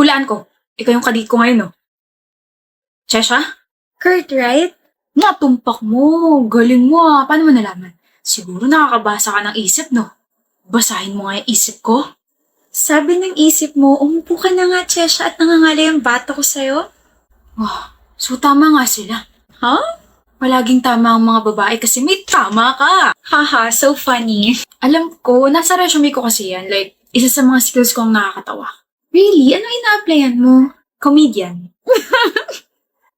Hulaan ko. Ikaw yung kadate ko ngayon, no? Chesha? Kurt, right? Natumpak mo. Galing mo ah. Paano mo nalaman? Siguro nakakabasa ka ng isip, no? Basahin mo nga yung isip ko. Sabi ng isip mo, umupo ka na nga, Chesha, at nangangalay ang bata ko sa'yo? So tama nga sila. Ha? Palaging tama ang mga babae kasi may tama ka. Haha, so funny. Alam ko, nasa resume ko kasi yan. Like, isa sa mga skills kong nakakatawa. Really? Ano ina-applyan mo? Comedian.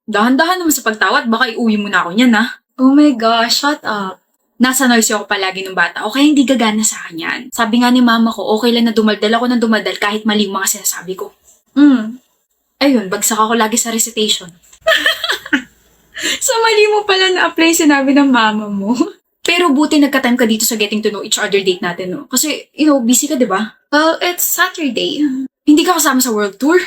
Dahan-dahan naman sa pagtawat, baka iuwi mo na ako niyan, ha? Oh my gosh, shut up. Nasa noisy ako palagi ng bata, o kaya hindi gagana sa akin yan. Sabi nga ni mama ko, okay lang na dumaldal ako ng dumaldal kahit mali yung mga sinasabi ko. Ayun, bagsak ako lagi sa recitation. So mali mo pala na-apply sinabi ng mama mo. Pero buti nagka-time ka dito sa getting to know each other date natin, no? Kasi, busy ka, di ba? Well, it's Saturday. Hindi ka kasama sa world tour?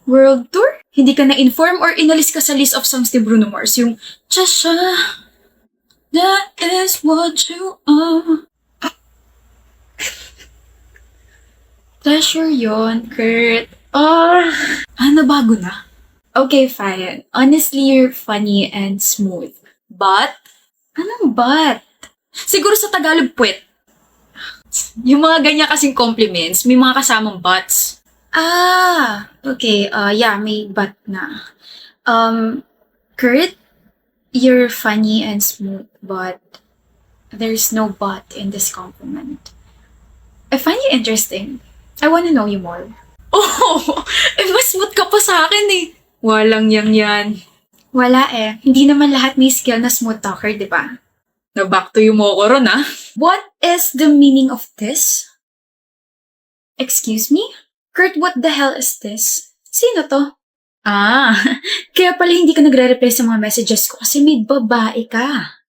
World tour? Hindi ka na-inform or inalis ka sa list of songs ni Bruno Mars? Yung, Chesha, that is what you are. Pleasure yon, Kurt. Nabago na? Okay, fine. Honestly, you're funny and smooth. But, Anong but? siguro sa Tagalog, puwet. Yung mga ganyan kasing compliments, may mga kasamang buts. Okay. Yeah, may but na. Kurt, you're funny and smooth, but there's no but in this compliment. I find you interesting. I want to know you more. Mas smooth ka pa sa akin eh. Walang yan. Wala eh. Hindi naman lahat may skill na smooth talker, di ba? Na-back to you mo ko ron, ah. What is the meaning of this? Excuse me? Kurt, what the hell is this? Sino to? Kaya pala hindi ka nagre-reply sa mga messages ko kasi may babae ka.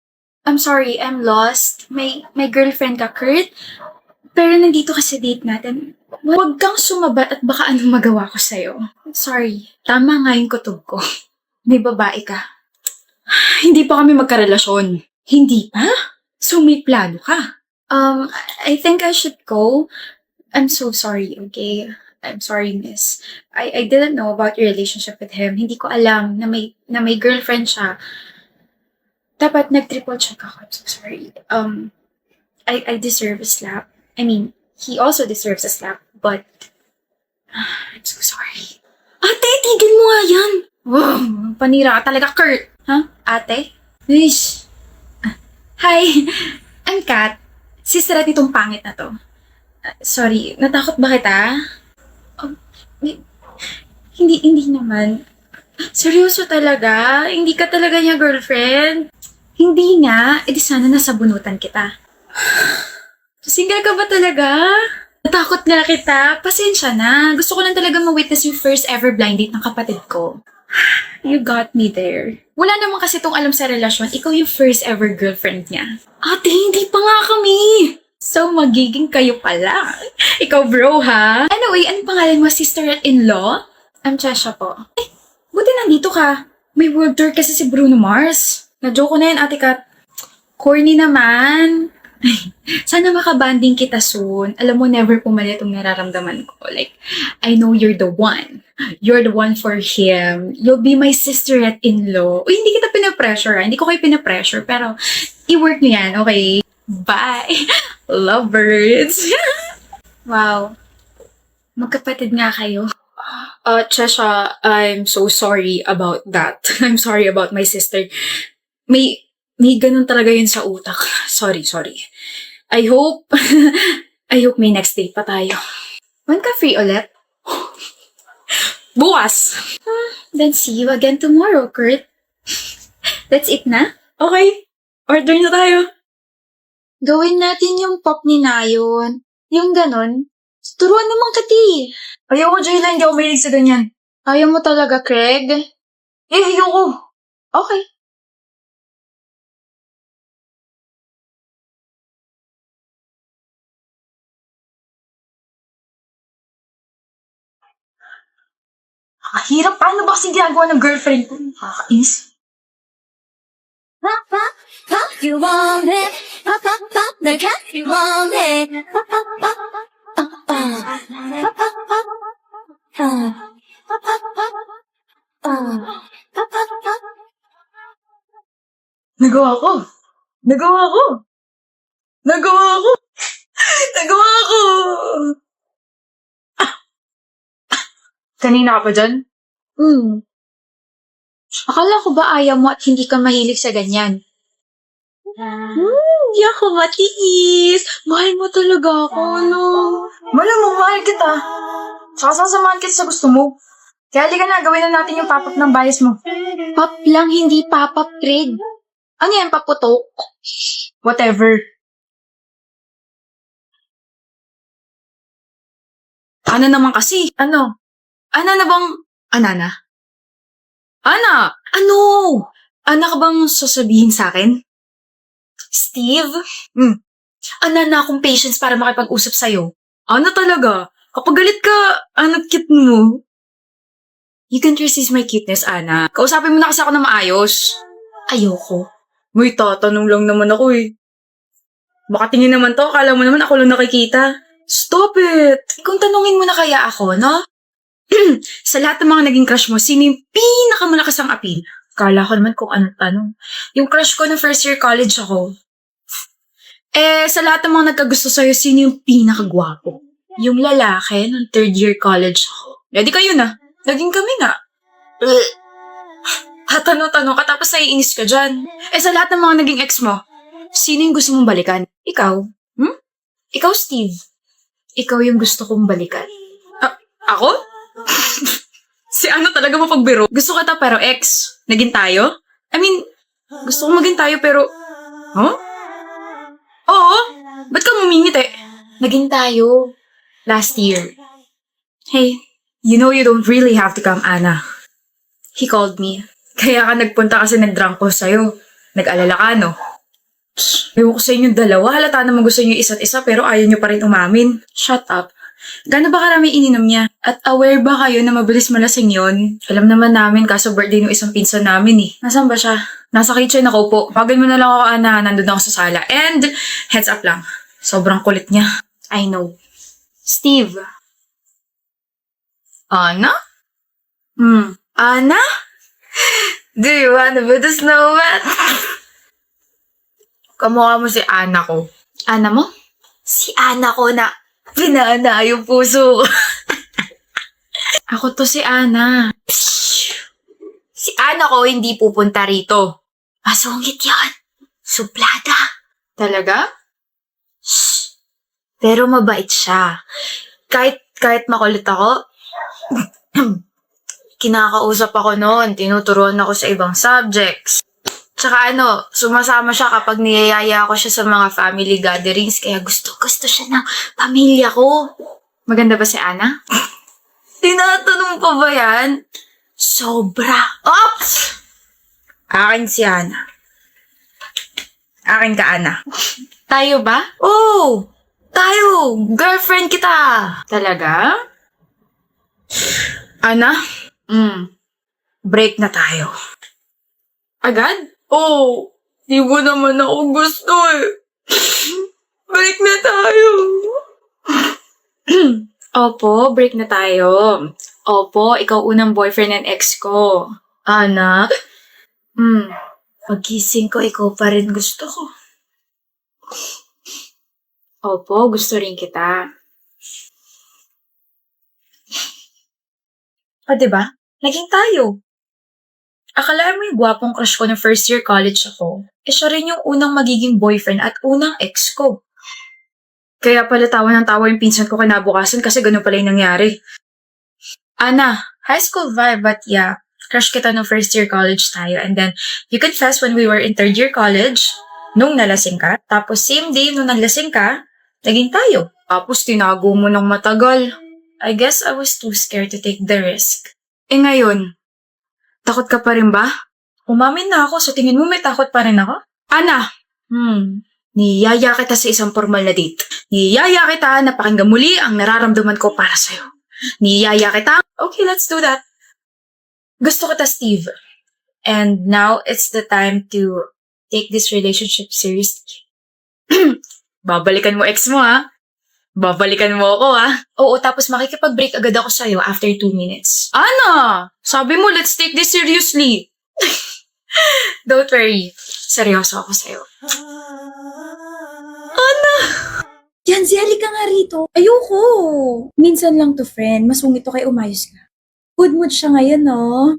I'm sorry, I'm lost. May girlfriend ka, Kurt? Pero nandito ka sa date natin. Huwag kang sumabat at baka anong magawa ko sa'yo. Sorry. Tama nga yung kutob ko. May babae ka. Hindi pa kami magkarelasyon. Hindi pa? So may plano ka. I think I should go. I'm so sorry, okay? I'm sorry, miss. I didn't know about your relationship with him. Hindi ko alam na may girlfriend siya. Dapat nag-triple check ako. I'm so sorry. I deserve a slap. I mean, he also deserves a slap, but I'm so sorry. Ate, tigil mo nga yan. Wow, panira ka talaga, Kurt. Ha? Ate? Ish. Hi, I'm Kat. Sister at itong pangit na to. Sorry, natakot ba kita? Hindi naman. Seryoso talaga? Hindi ka talaga niya girlfriend? Hindi nga, edi sana nasa bunutan kita. Single ka ba talaga? Natakot nga kita. Pasensya na. Gusto ko lang talaga ma-witness yung first ever blind date ng kapatid ko. You got me there. Wala naman kasi tong alam sa relasyon, ikaw yung first ever girlfriend niya. Ate, hindi pa nga kami. So, magiging kayo pala. Ikaw bro, ha? Anyway, anong pangalan mo, sister-in-law? I'm Chesha po. Buti nandito ka. May world tour kasi si Bruno Mars. Na-joke ko na yan, ate Kat. Corny naman. Sana makabanding kita soon. Alam mo, never pumalit itong nararamdaman ko. Like, I know you're the one. You're the one for him. You'll be my sister-in-law. Uy, hindi kita pinapressure, ha? Hindi ko kayo pinapressure, pero i-work nyo yan, okay? Bye! Lovebirds! Wow. Magkapatid nga kayo. Chesha, I'm so sorry about that. I'm sorry about my sister. May ganun talaga yun sa utak. Sorry. I hope may next date pa tayo. When ka free ulit? Bukas! Then see you again tomorrow, Kurt. That's it na? Okay, order na tayo. Gawin natin yung pop ni Nayon. Yung ganon. Turuan naman kati. Ayoko, Jayla, hindi ako mahilig sa ganyan. Ayaw mo talaga, Craig? Ayoko. Okay. Hirap, paano ba kasing ginagawa ng girlfriend ko? Nakakainis. Pop, pop, pop, you want it. Pop, pop, pop, the cat, you want it. Pop, pop, pop, pop, pop, pop, pop, pop, pop. Nagawa ko! Nagawa ko! Nagawa ko! Nagawa ko! Kanina ka pa dyan? Akala ko ba ayaw mo at hindi ka mahilig sa ganyan? Di ako matiis. Mahal mo talaga ako, no? Malamang mahal kita. Tsaka sasamahan kita sa gusto mo. Kaya halika na, gawin na natin yung pop-up ng bias mo. Pop lang, hindi pop-up, Craig. Ano yan, paputok? Whatever. Ana naman kasi. Ano? Ana na bang... Ana na? Ana! Ano? Ana ka bang sasabihin sa akin? Steve? Ana na akong patience para makipag-usap sa'yo. Ana talaga? Kapag galit ka, anak cute mo. You can resist my cuteness, Ana. Kausapin mo na kasi ako na maayos. Ayoko. May tatanong lang naman ako eh. Baka tingin naman to, akala mo naman ako lang nakikita. Stop it! Kung tanungin mo na kaya ako, no? Sa lahat ng mga naging crush mo, sino yung pinakamalakas ang appeal? Kala ko naman kung anong tanong. Yung crush ko nung first year college ako. Sa lahat ng mga nagkagusto sa'yo, sino yung pinakagwapo? Yung lalaki nung third year college ako. Di kayo na. Naging kami nga. Tanong-tanong ka tapos naiinis ka dyan. Sa lahat ng mga naging ex mo, sino yung gusto mong balikan? Ikaw? Ikaw, Steve. Ikaw yung gusto kong balikan. Ako? Si ano talaga mapagbiro? Gusto kita pero ex. Naging tayo? I mean, gusto kong maging tayo pero... Huh? Oo? Ba't ka mumingit eh? Naging tayo. Last year. Hey, you know you don't really have to come, Ana. He called me. Kaya ka nagpunta kasi nag-drunk ko sa'yo. Nag-alala ka, no? Ewan ko sa inyong dalawa. Halata naman gusto niyo isa't isa pero ayaw niyo pa rin umamin. Shut up. Gano'n ba karami ininom niya? At aware ba kayo na mabilis malasing yon? Alam naman namin kaso birthday ng isang pinsan namin eh. Nasaan ba siya? Nasa kitchen ako po. Pagin mo na lang ako, Ana. Nandun ako sa sala. And, heads up lang. Sobrang kulit niya. I know. Steve. Ana? Ana? Do you wanna be the snowman? Kamukha mo si Ana ko. Ana mo? Si Ana ko na pinaana yung puso ko. Ako to si Ana. Si Ana ko hindi pupunta rito. Masungit yan. Suplada. Talaga? Shh. Pero mabait siya. Kahit makulit ako, kinakausap ako noon. Tinuturuan ako sa ibang subjects. Tsaka sumasama siya kapag niyayaya ko siya sa mga family gatherings. Kaya gusto siya ng pamilya ko. Maganda ba si Ana? Tinatanong pa ba yan? Sobra. Oops! Akin si Ana. Akin ka, Ana. Tayo ba? Oh! Tayo! Girlfriend kita! Talaga? Ana? Break na tayo. Agad? Oh, di mo naman ako gusto eh. Break na tayo. Opo, break na tayo. Opo, ikaw unang boyfriend and ex ko. Anak? Pagkising ko, ikaw pa rin gusto ko. Opo, gusto rin kita. Diba? Naging tayo. Akala mo yung gwapong crush ko ng first year college ako, siya rin yung unang magiging boyfriend at unang ex ko. Kaya pala tawa ng tawa yung pinsan ko kinabukasan kasi ganun pala yung nangyari. Ana, high school vibe but yeah, crush kita nung first year college tayo and then you confessed when we were in third year college nung nalasing ka, tapos same day nung nalasing ka, naging tayo. Tapos tinago mo ng matagal. I guess I was too scared to take the risk. Ngayon, takot ka pa rin ba? Umamin na ako, so tingin mo may takot pa rin ako? Ana! Niyaya kita sa isang formal na date. Niyaya kita na pakinggan muli ang nararamdaman ko para sa'yo. Niyaya kita. Okay, let's do that. Gusto kita, Steve. And now, it's the time to take this relationship seriously. Babalikan mo ex mo, ha? Babalikan mo ako, ha? Oo, tapos makikipag-break agad ako sa'yo after 2 minutes. Ana! Sabi mo, let's take this seriously. Don't worry. Seryoso ako sa'yo. Yanzi, halika nga rito. Ayoko. Minsan lang to, friend. Masungit to kay umayos ka. Good mood siya ngayon, no?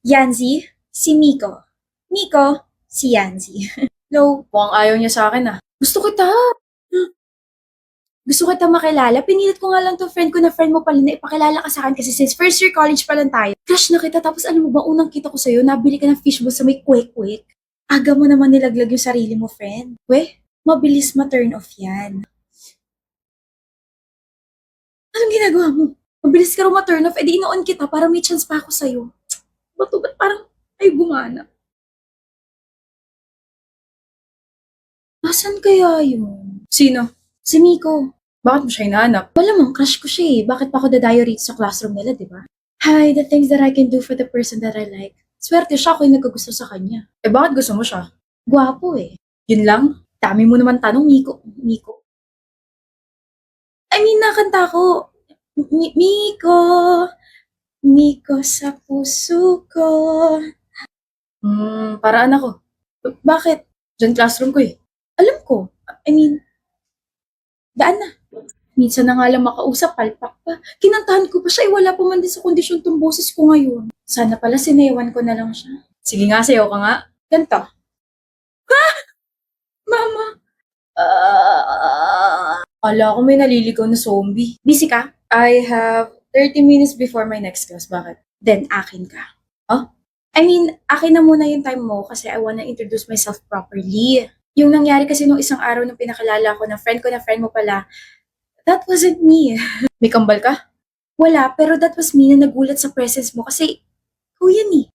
Yanzi, si Miko. Miko, si Yanzi. Hello? Mukhang ayaw niya sa akin, ah. Gusto kita. Gusto kita makilala. Pinilit ko nga lang to friend ko na friend mo pala na ipakilala ka sa akin kasi since first year college pa lang tayo. Crush na kita. Tapos alam mo ba, unang kita ko sa'yo, nabili ka ng fishbowl sa may kwek-kwek. Aga mo naman nilaglag yung sarili mo, friend. Weh, mabilis ma-turn off yan. Anong ginagawa mo? Mabilis ka rin ma-turn off, edi inoon kita para may chance pa ako sa'yo. Ba't parang ay gumana? Nasaan kaya yun? Sino? Si Miko. Bakit mo siya hinahanap? Malamang crush ko siya eh. Bakit pa ako dadayo rito sa classroom nila, di ba? Hi, the things that I can do for the person that I like. Swerte siya ako yung nagkagusto sa kanya. Eh bakit gusto mo siya? Gwapo eh. Yun lang? Dami mo naman tanong, Miko. Miko. I mean, nakanta ko. Miko. Miko sa puso ko. Paraan ako. Bakit? Diyan classroom ko eh. Alam ko. I mean, daan na. Minsan na nga lang makausap, palpak pa. Kinantahan ko pa siya, wala pa man din sa kondisyon tong boses ko ngayon. Sana pala sinewan ko na lang siya. Sige nga, sayaw ka nga. Ganto. Ha? Mama. Ala ko may naliligaw na zombie. Busy ka? I have 30 minutes before my next class. Bakit? Then, akin ka. Huh? I mean, akin na muna yung time mo kasi I wanna introduce myself properly. Yung nangyari kasi nung isang araw nung pinakilala ko na friend mo pala, that wasn't me. May kambal ka? Wala, pero that was me na nagulat sa presence mo kasi, yan eh.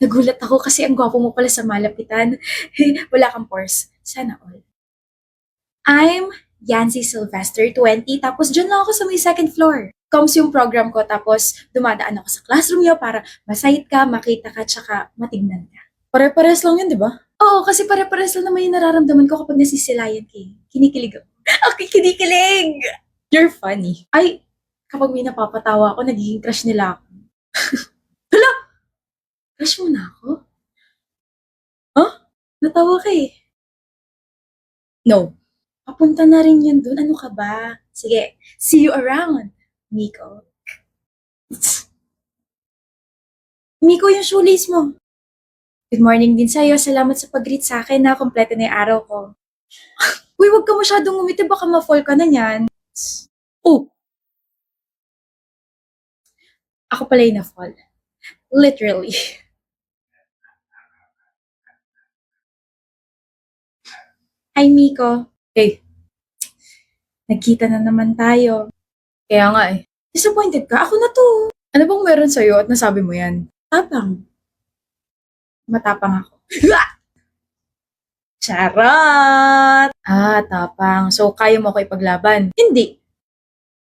Nagulat ako kasi ang gwapo mo pala sa malapitan. Wala kang pores. Sana all. I'm Yancy Sylvester, 20, tapos dyan lang ako sa may second floor. Comes yung program ko, tapos dumadaan ako sa classroom niyo para masayit ka, makita ka, tsaka matignan ka. Pare-pares lang yun, di ba? Oo, kasi pare-pares lang naman yung nararamdaman ko kapag nasisilayan ka. Kinikilig ako. Okay, kinikilig! You're funny. Ay, kapag may napapatawa ako, nagiging crush nila ako. Hala! Crush mo na ako? Huh? Natawa ka eh. No. Papunta na rin yun dun. Ano ka ba? Sige, see you around, Miko. Miko, yung shoelace mo. Good morning din sa'yo. Salamat sa pag-greet sa akin na kompleto na yung araw ko. Uy, wag ka masyadong ngumiti. Baka ma-fall ka na niyan. Oh! Ako pala yung na-fall. Literally. Hi, Miko. Hey. Nagkita na naman tayo. Kaya nga eh. Disappointed ka? Ako na to. Ano bang meron sa'yo at nasabi mo yan? Tapang. Matapang ako. Charot! Tapang. So, kaya mo ko ipaglaban? Hindi.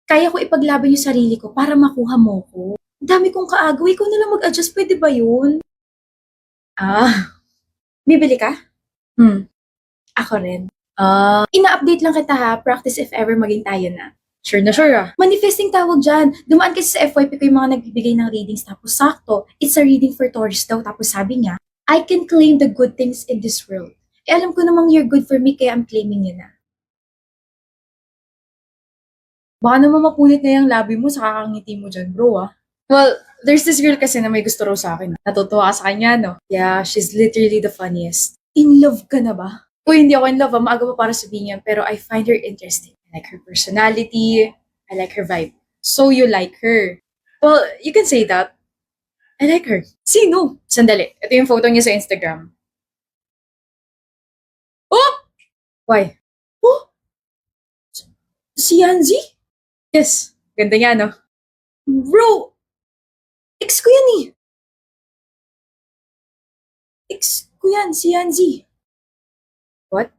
Kaya ko ipaglaban yung sarili ko para makuha mo ko. Dami kong kaagaw. Ikaw na lang mag-adjust. Pwede ba yun? Bibili ka? Ako rin. Ina-update lang kita ha. Practice if ever maging tayo na. Sure na sure ah. Manifesting tawag dyan. Dumaan kasi sa FYP ko yung mga nagbibigay ng readings tapos sakto. It's a reading for Taurus daw. Tapos sabi niya, I can claim the good things in this world. Alam ko namang you're good for me kaya I'm claiming yun na. Baka naman mapunit na yung labi mo sa kakangiti mo dyan, bro ah. Well, there's this girl kasi na may gusto raw sa akin. Natutuwa ka sa kanya, no? Yeah, she's literally the funniest. In love ka na ba? Uy, hindi ako in love, maaga pa para sabihin yan, pero I find her interesting. I like her personality, I like her vibe. So you like her. Well, you can say that. I like her. Sino? Sandali, ito yung photo niya sa Instagram. Oh! Why? Oh! Si Yanzi? Yes, ganda niya, no? Bro! Ex ko yan eh. Ex ko yan, si Yanzi. What?